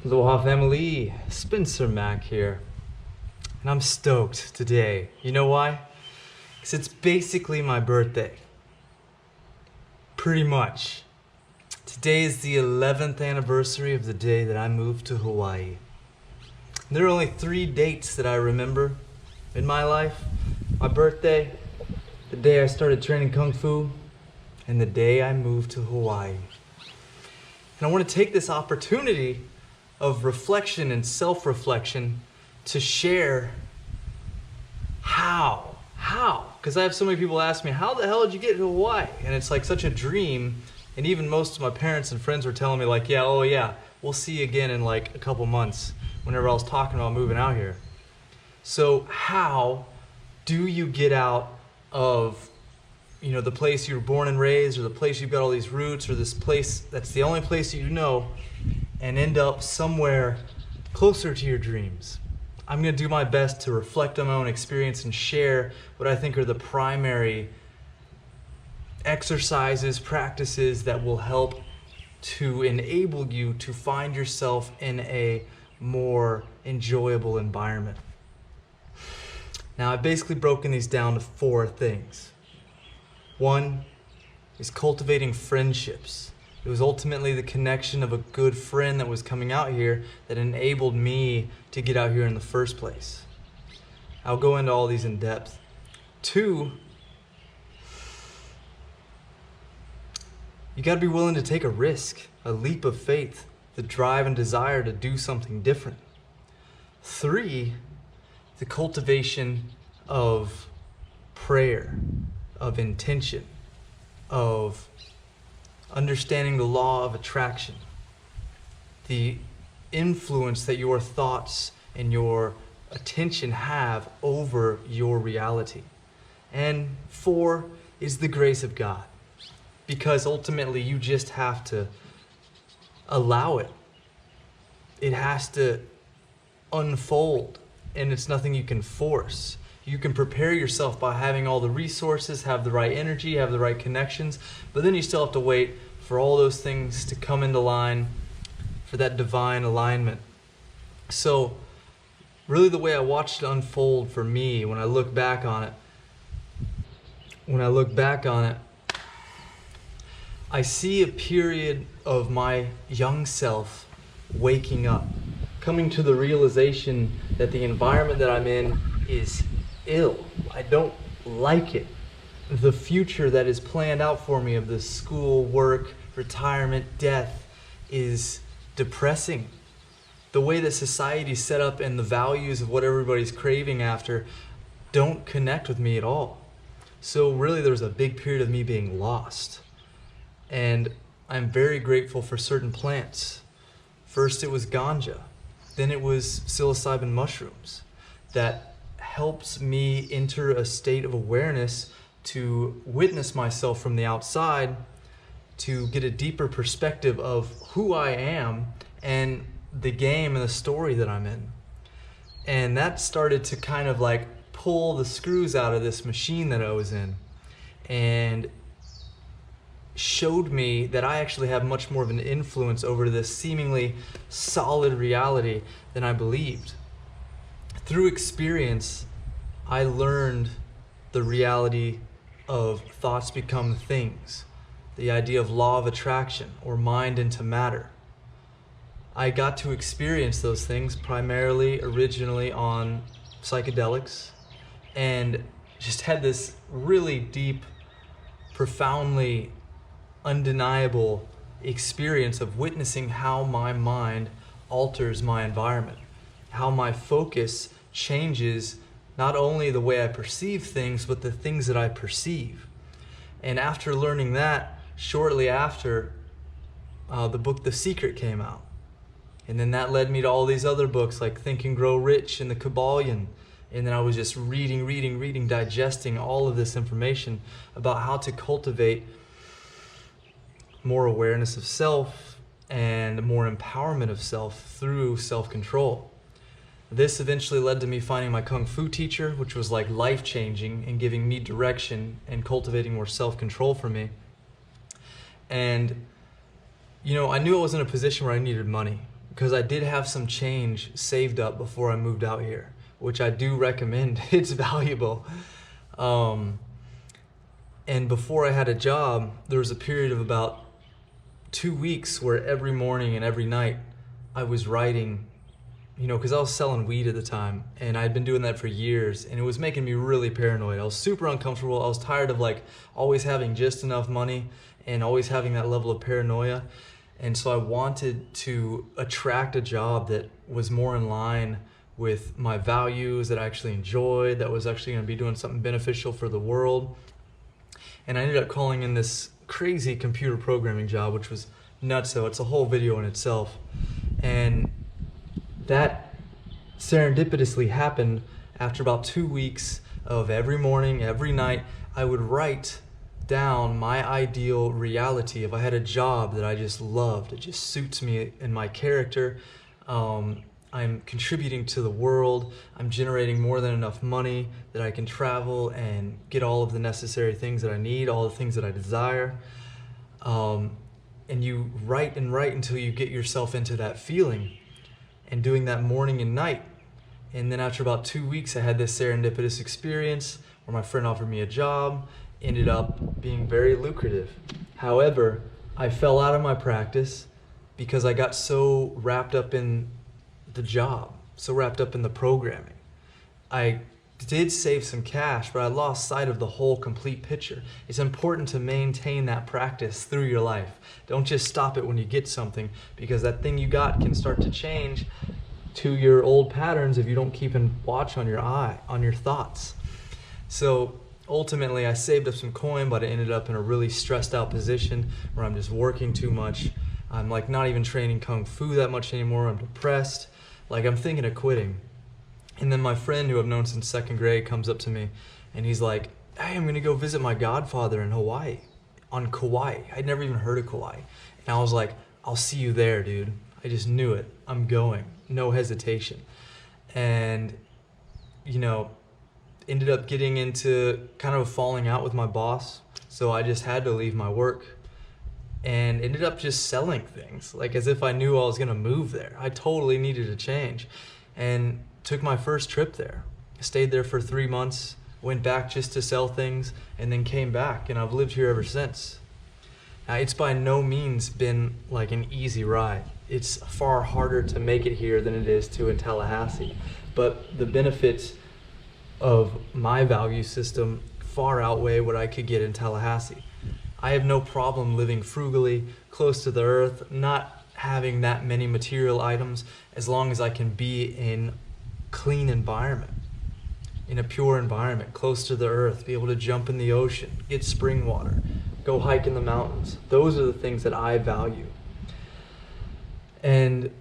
Aloha family, Spencer-Mack here, and I'm stoked today. You know why? Because it's basically my birthday. Pretty much. Today is the 11th anniversary of the day that I moved to Hawaii. There are only 3 dates that I remember in my life. My birthday, the day I started training Kung Fu, and the day I moved to Hawaii. And I want to take this opportunity of reflection and self-reflection to share how? Because I have so many people ask me, how the hell did you get to Hawaii? And it's like such a dream. And even most of my parents and friends were telling me like, yeah, we'll see you again in like a couple months whenever I was talking about moving out here. So how do you get out of, the place you were born and raised, or the place you've got all these roots, or this place that's the only place that you know, and end up somewhere closer to your dreams? I'm going to do my best to reflect on my own experience and share what I think are the primary exercises, practices that will help to enable you to find yourself in a more enjoyable environment. Now, I've basically broken these down to 4 things. 1 is cultivating friendships. It was ultimately the connection of a good friend that was coming out here that enabled me to get out here in the first place. I'll go into all these in depth. 2, you got to be willing to take a risk, a leap of faith, the drive and desire to do something different. 3, the cultivation of prayer, of intention, of understanding the law of attraction, the influence that your thoughts and your attention have over your reality. And 4 is the grace of God, because ultimately you just have to allow it. It has to unfold, and it's nothing you can force. You can prepare yourself by having all the resources, have the right energy, have the right connections, but then you still have to wait for all those things to come into line, for that divine alignment. So really the way I watched it unfold for me, when I look back on it, I see a period of my young self waking up, coming to the realization that the environment that I'm in is ill. I don't like it. The future that is planned out for me of this school, work, retirement, death is depressing. The way that society's set up and the values of what everybody's craving after don't connect with me at all. So really there's a big period of me being lost. And I'm very grateful for certain plants. First it was ganja, then it was psilocybin mushrooms that helps me enter a state of awareness to witness myself from the outside, to get a deeper perspective of who I am and the game and the story that I'm in. And that started to kind of like pull the screws out of this machine that I was in, and showed me that I actually have much more of an influence over this seemingly solid reality than I believed. Through experience, I learned the reality of thoughts become things, the idea of law of attraction, or mind into matter. I got to experience those things primarily originally on psychedelics, and just had this really deep, profoundly undeniable experience of witnessing how my mind alters my environment, how my focus changes not only the way I perceive things, but the things that I perceive. And after learning that, shortly after, the book The Secret came out. And then that led me to all these other books like Think and Grow Rich and The Kabbalion. And then I was just reading, digesting all of this information about how to cultivate more awareness of self and more empowerment of self through self-control. This eventually led to me finding my Kung Fu teacher, which was like life-changing and giving me direction and cultivating more self-control for me. And, I knew I was in a position where I needed money. because I did have some change saved up before I moved out here, which I do recommend. It's valuable. And before I had a job, there was a period of about 2 weeks where every morning and every night I was writing, because I was selling weed at the time, and I'd been doing that for years, and it was making me really paranoid. I was super uncomfortable. I was tired of always having just enough money and always having that level of paranoia. And so I wanted to attract a job that was more in line with my values, that I actually enjoyed, that was actually going to be doing something beneficial for the world. And I ended up calling in this crazy computer programming job, which was nuts. So it's a whole video in itself. And that serendipitously happened after about 2 weeks of every morning, every night, I would write down my ideal reality. If I had a job that I just loved, it just suits me and my character, I'm contributing to the world, I'm generating more than enough money that I can travel and get all of the necessary things that I need, all the things that I desire. And you write and write until you get yourself into that feeling, and doing that morning and night. And then after about 2 weeks, I had this serendipitous experience where my friend offered me a job, ended up being very lucrative. However, I fell out of my practice because I got so wrapped up in the job, so wrapped up in the programming. I did save some cash, but I lost sight of the whole complete picture. It's important to maintain that practice through your life. Don't just stop it when you get something, because that thing you got can start to change to your old patterns if you don't keep a watch on your thoughts. So ultimately, I saved up some coin, but I ended up in a really stressed out position where I'm just working too much. I'm not even training Kung Fu that much anymore. I'm depressed. I'm thinking of quitting. And then my friend, who I've known since 2nd grade, comes up to me and he's like, "Hey, I'm gonna go visit my godfather in Hawaii, on Kauai." I'd never even heard of Kauai. And I was like, "I'll see you there, dude." I just knew it. I'm going. No hesitation. And, ended up getting into kind of a falling out with my boss. So I just had to leave my work and ended up just selling things, as if I knew I was gonna move there. I totally needed a change. And took my first trip there. Stayed there for 3 months, went back just to sell things, and then came back, and I've lived here ever since. Now, it's by no means been an easy ride. It's far harder to make it here than it is to in Tallahassee. But the benefits of my value system far outweigh what I could get in Tallahassee. I have no problem living frugally, close to the earth, not having that many material items, as long as I can be in clean environment, in a pure environment, close to the earth, be able to jump in the ocean, get spring water, go hike in the mountains. Those are the things that I value. And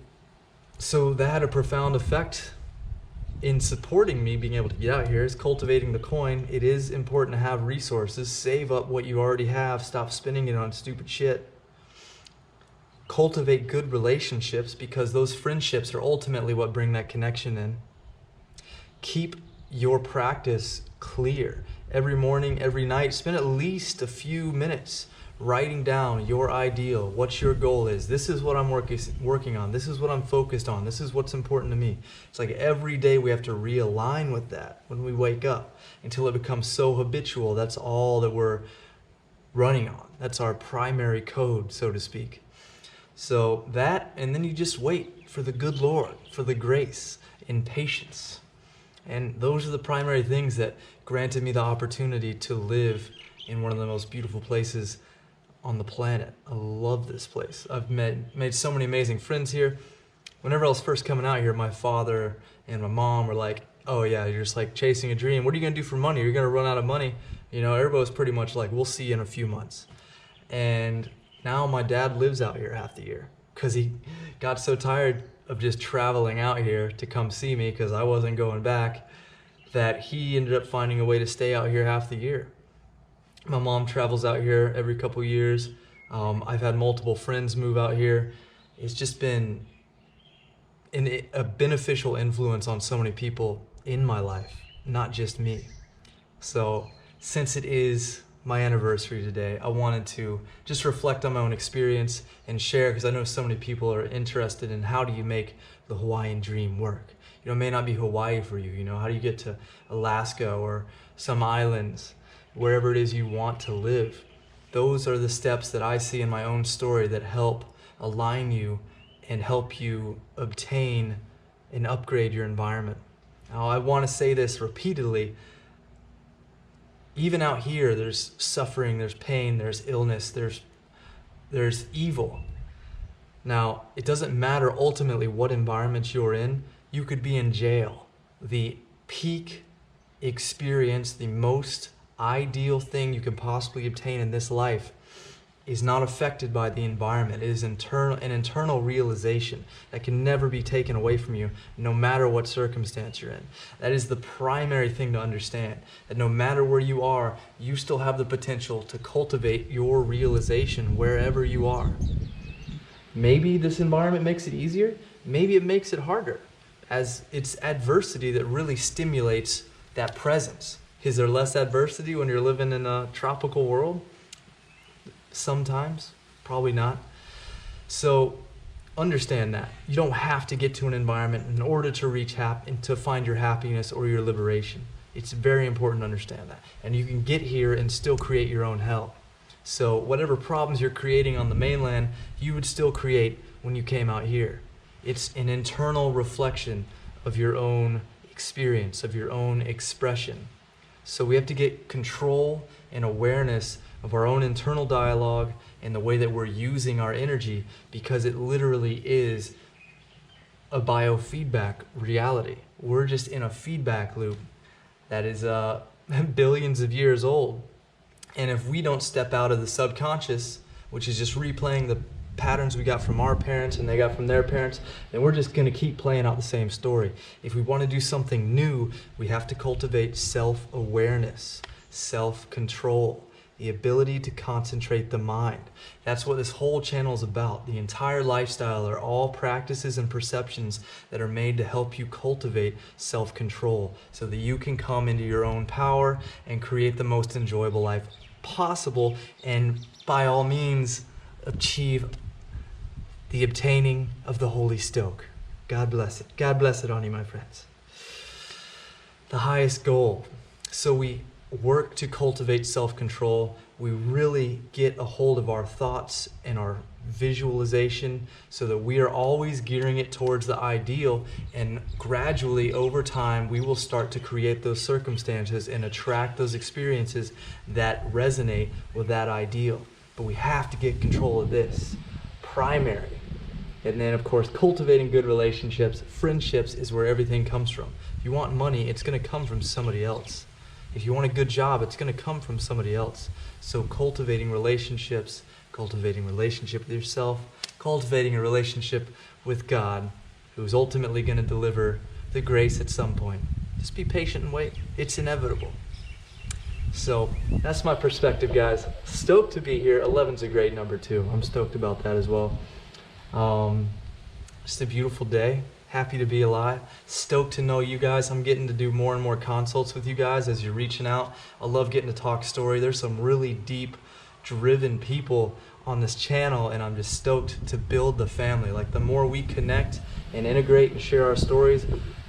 so that had a profound effect in supporting me being able to get out here. Is cultivating the coin. It is important to have resources. Save up what you already have. Stop spending it on stupid shit. Cultivate good relationships, because those friendships are ultimately what bring that connection in. Keep your practice clear. Every morning, every night, spend at least a few minutes writing down your ideal, what your goal is. This is what I'm working on. This is what I'm focused on. This is what's important to me. It's every day we have to realign with that when we wake up, until it becomes so habitual. That's all that we're running on. That's our primary code, so to speak. So that, and then you just wait for the good Lord, for the grace and patience. And those are the primary things that granted me the opportunity to live in one of the most beautiful places on the planet. I love this place. I've made so many amazing friends here. Whenever I was first coming out here, my father and my mom were like, "Oh yeah, you're just chasing a dream. What are you gonna do for money? You're gonna run out of money." Everybody was pretty much like, "We'll see you in a few months." And now my dad lives out here half the year because he got so tired of just traveling out here to come see me, because I wasn't going back, that he ended up finding a way to stay out here half the year. My mom travels out here every couple years. I've had multiple friends move out here. It's just been a beneficial influence on so many people in my life, not just me. So since it is my anniversary today, I wanted to just reflect on my own experience and share, because I know so many people are interested in how do you make the Hawaiian dream work. You know, it may not be Hawaii for you, you know, how do you get to Alaska or some islands, wherever it is you want to live. Those are the steps that I see in my own story that help align you and help you obtain and upgrade your environment. Now, I want to say this repeatedly. Even out here, there's suffering, there's pain, there's illness, there's evil. Now, it doesn't matter ultimately what environment you're in. You could be in jail. The peak experience, the most ideal thing you can possibly obtain in this life is not affected by the environment. It is an internal realization that can never be taken away from you, no matter what circumstance you're in. That is the primary thing to understand, that no matter where you are, you still have the potential to cultivate your realization wherever you are. Maybe this environment makes it easier, maybe it makes it harder, as it's adversity that really stimulates that presence. Is there less adversity when you're living in a tropical world? Sometimes, probably not. So understand that you don't have to get to an environment in order to reach and to find your happiness or your liberation. It's very important to understand that. And you can get here and still create your own hell. So whatever problems you're creating on the mainland, you would still create when you came out here. It's an internal reflection of your own experience, of your own expression. So we have to get control and awareness of our own internal dialogue and the way that we're using our energy, because it literally is a biofeedback reality. We're just in a feedback loop that is billions of years old. And if we don't step out of the subconscious, which is just replaying the patterns we got from our parents and they got from their parents, then we're just going to keep playing out the same story. If we want to do something new, we have to cultivate self-awareness, self-control, the ability to concentrate the mind. That's what this whole channel is about. The entire lifestyle are all practices and perceptions that are made to help you cultivate self-control so that you can come into your own power and create the most enjoyable life possible, and by all means achieve the obtaining of the Holy Stoke. God bless it. God bless it on you, my friends. The highest goal. So we work to cultivate self-control. We really get a hold of our thoughts and our visualization so that we are always gearing it towards the ideal, and gradually over time we will start to create those circumstances and attract those experiences that resonate with that ideal. But we have to get control of this primary. And then of course cultivating good relationships, friendships is where everything comes from. If you want money, it's going to come from somebody else. If you want a good job, it's going to come from somebody else. So cultivating relationships, cultivating a relationship with yourself, cultivating a relationship with God, who's ultimately going to deliver the grace at some point. Just be patient and wait. It's inevitable. So that's my perspective, guys. Stoked to be here. 11's a great number too. I'm stoked about that as well. Just a beautiful day. Happy to be alive. Stoked to know you guys. I'm getting to do more and more consults with you guys as you're reaching out. I love getting to talk story. There's some really deep, driven people on this channel, and I'm just stoked to build the family. Like, the more we connect and integrate and share our stories,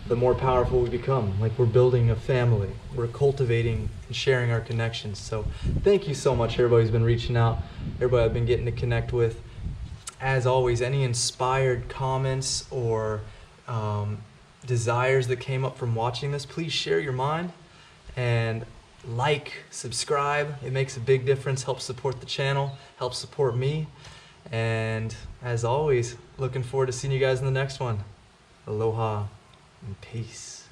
the more powerful we become. Like, we're building a family. We're cultivating and sharing our connections. So thank you so much, everybody who's been reaching out, everybody I've been getting to connect with. As always, any inspired comments or desires that came up from watching this, please share your mind and like, subscribe. It makes a big difference, helps support the channel, helps support me. And as always, looking forward to seeing you guys in the next one. Aloha and peace.